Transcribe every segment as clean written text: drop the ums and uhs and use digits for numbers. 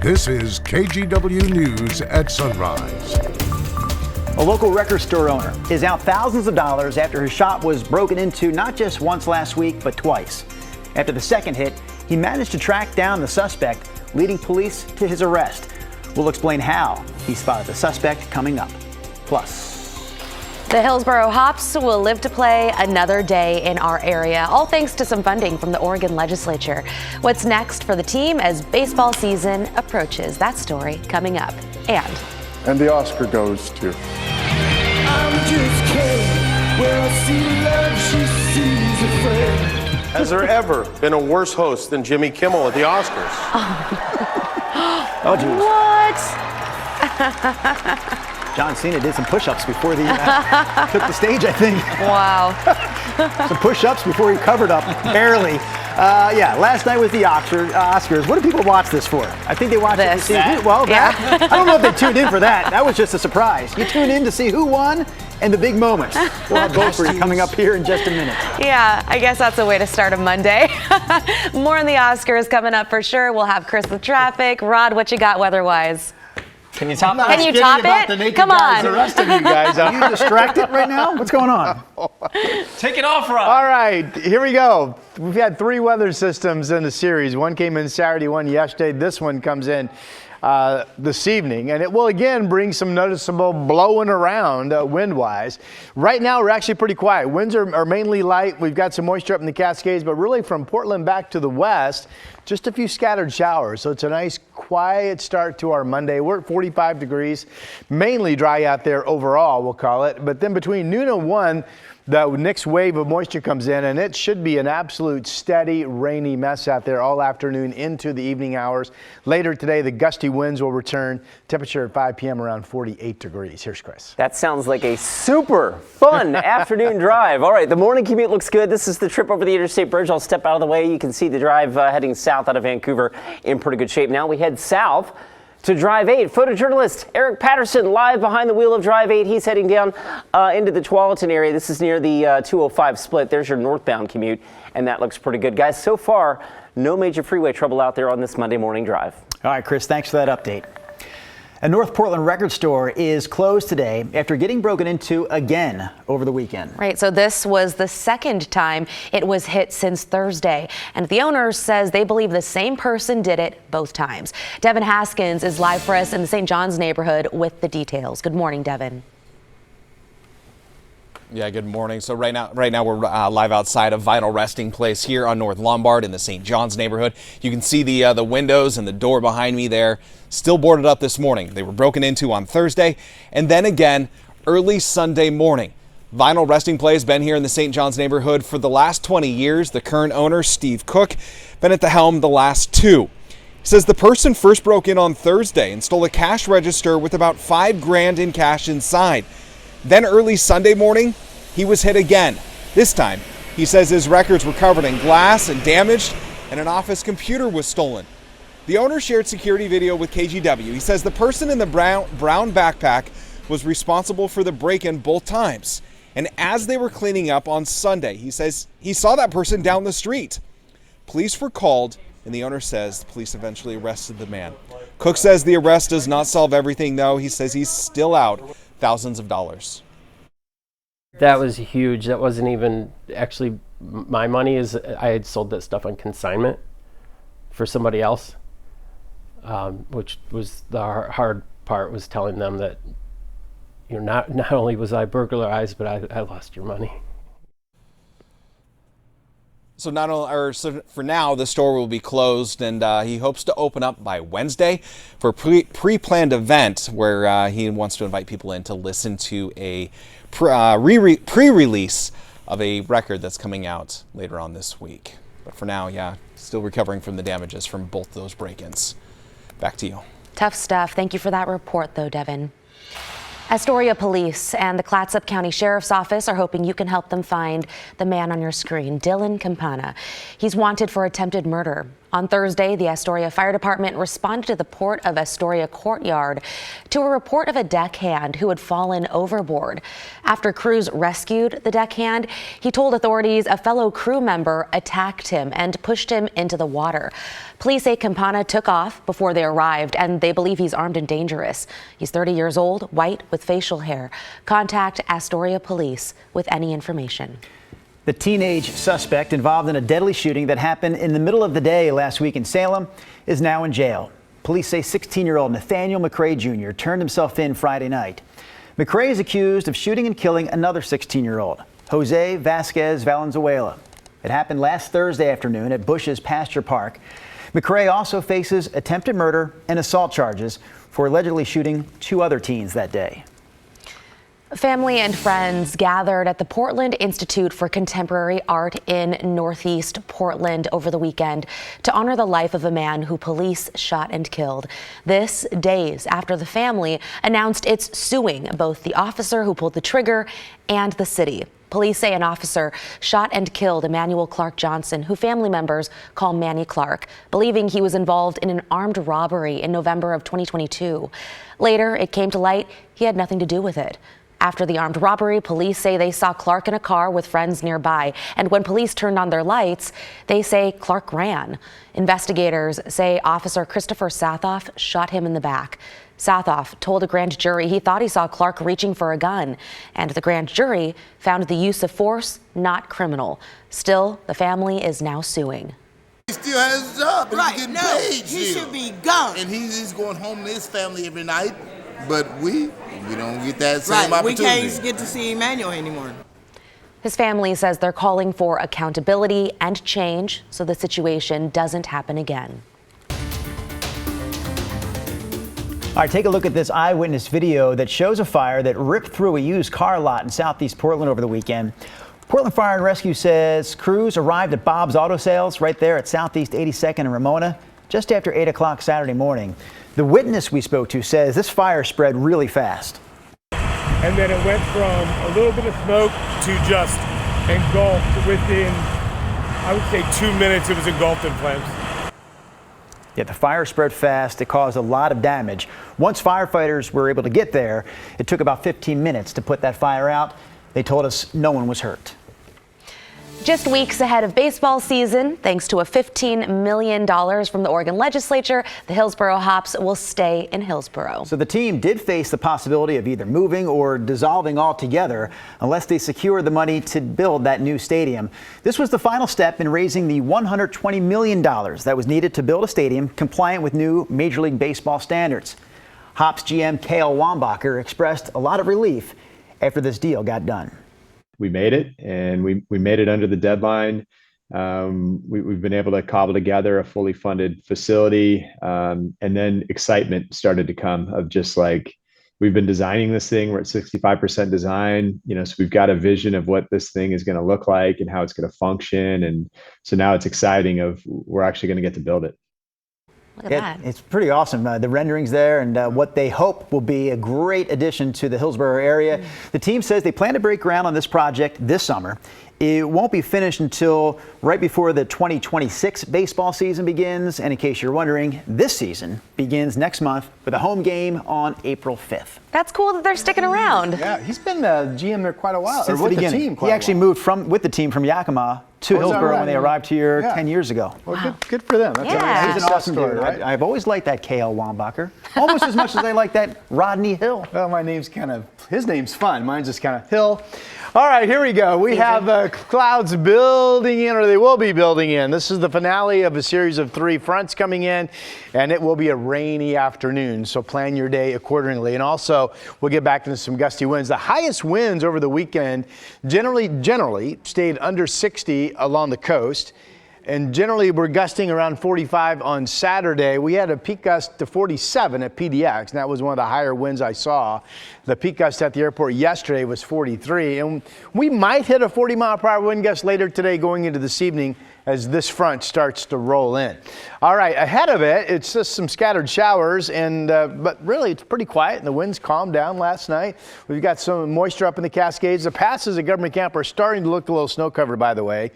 This is KGW News at Sunrise. A local record store owner is out thousands of dollars after his shop was broken into not just once last week, but twice. After the second hit, he managed to track down the suspect, leading police to his arrest. We'll explain how he spotted the suspect coming up. Plus, the Hillsboro Hops will live to play another day in our area, all thanks to some funding from the Oregon legislature. What's next for the team as baseball season approaches? That story coming up. And the Oscar goes to... I'm just kidding. Where I see love, she sees a friend. Has there ever been a worse host than Jimmy Kimmel at the Oscars? oh, geez. What? John Cena did some push-ups before he took the stage, I think. Wow. Some push-ups before he covered up, barely. Last night was the Oscars. What do people watch this for? I think they watch it to see I don't know if they tuned in for that. That was just a surprise. You tune in to see who won and the big moments. We'll have both for you coming up here in just a minute. Yeah, I guess that's a way to start a Monday. More on the Oscars coming up for sure. We'll have Chris with traffic. Rod, what you got weather-wise? Can you top it? Can you top it? Come on. The rest of you guys are you distracted right now? What's going on? Take it off, Rod. All right, here we go. We've had 3 weather systems in the series. One came in Saturday, one yesterday. This one comes in this evening, and it will again bring some noticeable blowing around wind-wise. Right now, we're actually pretty quiet. Winds are mainly light. We've got some moisture up in the Cascades, but really from Portland back to the west, just a few scattered showers. So it's a nice quiet start to our Monday. We're at 45 degrees, mainly dry out there overall, we'll call it. But then between noon and 1, the next wave of moisture comes in, and it should be an absolute steady, rainy mess out there all afternoon into the evening hours. Later today, the gusty winds will return. Temperature at 5 p.m. around 48 degrees. Here's Chris. That sounds like a super fun afternoon drive. All right, the morning commute looks good. This is the trip over the Interstate Bridge. I'll step out of the way. You can see the drive heading south out of Vancouver in pretty good shape. Now we head south to Drive 8. Photojournalist Eric Patterson live behind the wheel of Drive 8. He's heading down into the Tualatin area. This is near the 205 split. There's your northbound commute, and that looks pretty good. Guys, so far, no major freeway trouble out there on this Monday morning drive. All right, Chris, thanks for that update. A North Portland record store is closed today after getting broken into again over the weekend. Right, so this was the second time it was hit since Thursday. And the owner says they believe the same person did it both times. Devin Haskins is live for us in the St. John's neighborhood with the details. Good morning, Devin. Yeah, good morning. So right now we're live outside of Vinyl Resting Place here on North Lombard in the St. John's neighborhood. You can see the windows and the door behind me there still boarded up this morning. They were broken into on Thursday and then again early Sunday morning. Vinyl Resting Place been here in the St. John's neighborhood for the last 20 years. The current owner, Steve Cook, been at the helm the last 2. He says the person first broke in on Thursday and stole a cash register with about $5 grand in cash inside. Then early Sunday morning, he was hit again. This time, he says his records were covered in glass and damaged, and an office computer was stolen. The owner shared security video with KGW. He says the person in the brown backpack was responsible for the break-in both times. And as they were cleaning up on Sunday, he says he saw that person down the street. Police were called, and the owner says the police eventually arrested the man. Cook says the arrest does not solve everything, though. He says he's still out thousands of dollars. That was huge. That wasn't even actually my money. I had sold that stuff on consignment for somebody else, which was the hard part, was telling them that, you know, not only was I burglarized, but I lost your money. So for now, the store will be closed, and he hopes to open up by Wednesday for a pre-planned event where he wants to invite people in to listen to a pre-release of a record that's coming out later on this week. But for now, yeah, still recovering from the damages from both those break-ins. Back to you. Tough stuff. Thank you for that report, though, Devin. Astoria Police and the Clatsop County Sheriff's Office are hoping you can help them find the man on your screen, Dylan Campana. He's wanted for attempted murder. On Thursday, the Astoria Fire Department responded to the Port of Astoria courtyard to a report of a deckhand who had fallen overboard. After crews rescued the deckhand, he told authorities a fellow crew member attacked him and pushed him into the water. Police say Campana took off before they arrived, and they believe he's armed and dangerous. He's 30 years old, white with facial hair. Contact Astoria Police with any information. The teenage suspect involved in a deadly shooting that happened in the middle of the day last week in Salem is now in jail. Police say 16-year-old Nathaniel McCrae Jr. turned himself in Friday night. McCrae is accused of shooting and killing another 16-year-old, Jose Vasquez Valenzuela. It happened last Thursday afternoon at Bush's Pasture Park. McCrae also faces attempted murder and assault charges for allegedly shooting 2 other teens that day. Family and friends gathered at the Portland Institute for Contemporary Art in Northeast Portland over the weekend to honor the life of a man who police shot and killed. This days after the family announced it's suing both the officer who pulled the trigger and the city. Police say an officer shot and killed Emmanuel Clark Johnson, who family members call Manny Clark, believing he was involved in an armed robbery in November of 2022. Later, it came to light he had nothing to do with it. After the armed robbery, police say they saw Clark in a car with friends nearby, and when police turned on their lights, they say Clark ran. Investigators say Officer Christopher Sathoff shot him in the back. Sathoff told a grand jury he thought he saw Clark reaching for a gun, and the grand jury found the use of force not criminal. Still, the family is now suing. He still has his job, and right, he's getting no, paid. he still. should be gone. And he's going home to his family every night, but we don't get that same right, opportunity. We can't get to see Emmanuel anymore. His family says they're calling for accountability and change so the situation doesn't happen again. All right, take a look at this eyewitness video that shows a fire that ripped through a used car lot in southeast Portland over the weekend. Portland Fire and Rescue says crews arrived at Bob's Auto Sales right there at Southeast 82nd and Ramona just after 8 o'clock Saturday morning. The witness we spoke to says this fire spread really fast. And then it went from a little bit of smoke to just engulfed within, I would say, 2 minutes. It was engulfed in flames. Yeah, the fire spread fast. It caused a lot of damage. Once firefighters were able to get there, it took about 15 minutes to put that fire out. They told us no one was hurt. Just weeks ahead of baseball season, thanks to a $15 million from the Oregon legislature, the Hillsboro Hops will stay in Hillsboro. So the team did face the possibility of either moving or dissolving altogether unless they secured the money to build that new stadium. This was the final step in raising the $120 million that was needed to build a stadium compliant with new Major League Baseball standards. Hops GM Cale Wambacher expressed a lot of relief after this deal got done. We made it, and we made it under the deadline. We've been able to cobble together a fully funded facility, and then excitement started to come of just like, we've been designing this thing. We're at 65% design, so we've got a vision of what this thing is going to look like and how it's going to function. And so now it's exciting of we're actually going to get to build it. Look at that. It's pretty awesome. The renderings there and what they hope will be a great addition to the Hillsboro area. The team says they plan to break ground on this project this summer. It won't be finished until right before the 2026 baseball season begins. And in case you're wondering, this season begins next month with a home game on April 5th. That's cool that they're sticking around. Yeah, he's been the GM there quite a while. Since or with the beginning. team He actually moved with the team from Yakima to Hillsboro right? when they arrived here 10 years ago. Well, good for them. That's Yeah. He's an awesome dude. right? I've always liked that Cale Wambacher, almost as much as I like that Rodney Hill. Well, his name's fun. Mine's just kind of Hill. All right, here we go. We have clouds building in, or they will be building in. This is the finale of a series of 3 fronts coming in, and it will be a rainy afternoon, so plan your day accordingly. And also, we'll get back into some gusty winds. The highest winds over the weekend generally stayed under 60 along the coast. And generally, we're gusting around 45 on Saturday. We had a peak gust to 47 at PDX, and that was one of the higher winds I saw. The peak gust at the airport yesterday was 43, and we might hit a 40-mile-per-hour wind gust later today going into this evening as this front starts to roll in. All right, ahead of it, it's just some scattered showers, and but really it's pretty quiet, and the winds calmed down last night. We've got some moisture up in the Cascades. The passes at Government Camp are starting to look a little snow covered, by the way.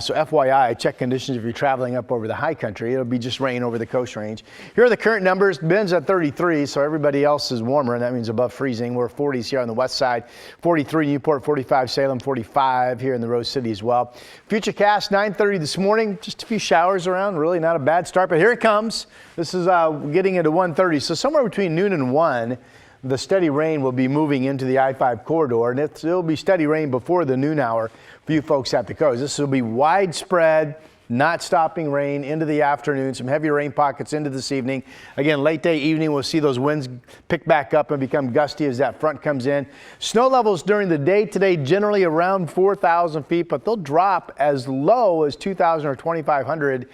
So FYI, check conditions if you're traveling up over the high country. It'll be just rain over the Coast Range. Here are the current numbers. Bend's at 33, so everybody else is warmer, and that means above freezing. We're 40s here on the west side, 43 Newport, 45 Salem, 45 here in the Rose City as well. Futurecast 9:30 this morning, just a few showers around, really not a bad start, but here it comes. This is getting into 1:30, so somewhere between noon and 1, the steady rain will be moving into the I-5 corridor, and it'll be steady rain before the noon hour for you folks at the coast. This will be widespread, not stopping rain into the afternoon, some heavy rain pockets into this evening. Again, late day evening, we'll see those winds pick back up and become gusty as that front comes in. Snow levels during the day today generally around 4,000 feet, but they'll drop as low as 2,000 or 2,500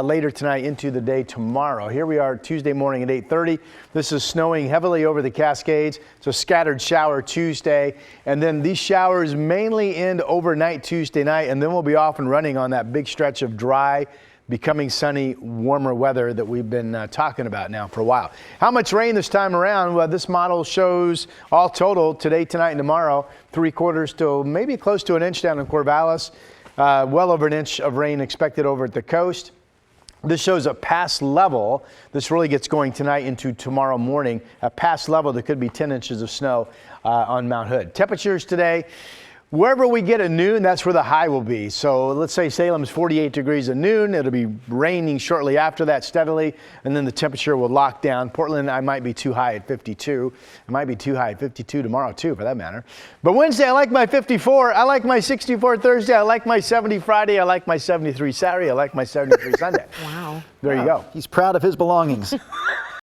later tonight into the day tomorrow. Here we are Tuesday morning at 8:30. This is snowing heavily over the Cascades. It's a scattered shower Tuesday, and then these showers mainly end overnight Tuesday night, and then we'll be off and running on that big stretch of dry, becoming sunny, warmer weather that we've been talking about now for a while. How much rain this time around? Well, this model shows all total today, tonight, and tomorrow, 3/4 to maybe close to an inch down in Corvallis. Well over an inch of rain expected over at the coast. This shows a pass level. This really gets going tonight into tomorrow morning. A pass level that could be 10 inches of snow on Mount Hood. Temperatures today, wherever we get at noon, that's where the high will be. So let's say Salem's 48 degrees at noon. It'll be raining shortly after that steadily, and then the temperature will lock down. Portland, I might be too high at 52. It might be too high at 52 tomorrow, too, for that matter. But Wednesday, I like my 54. I like my 64 Thursday. I like my 70 Friday. I like my 73 Saturday. I like my 73 Sunday. Wow. There you go. He's proud of his belongings.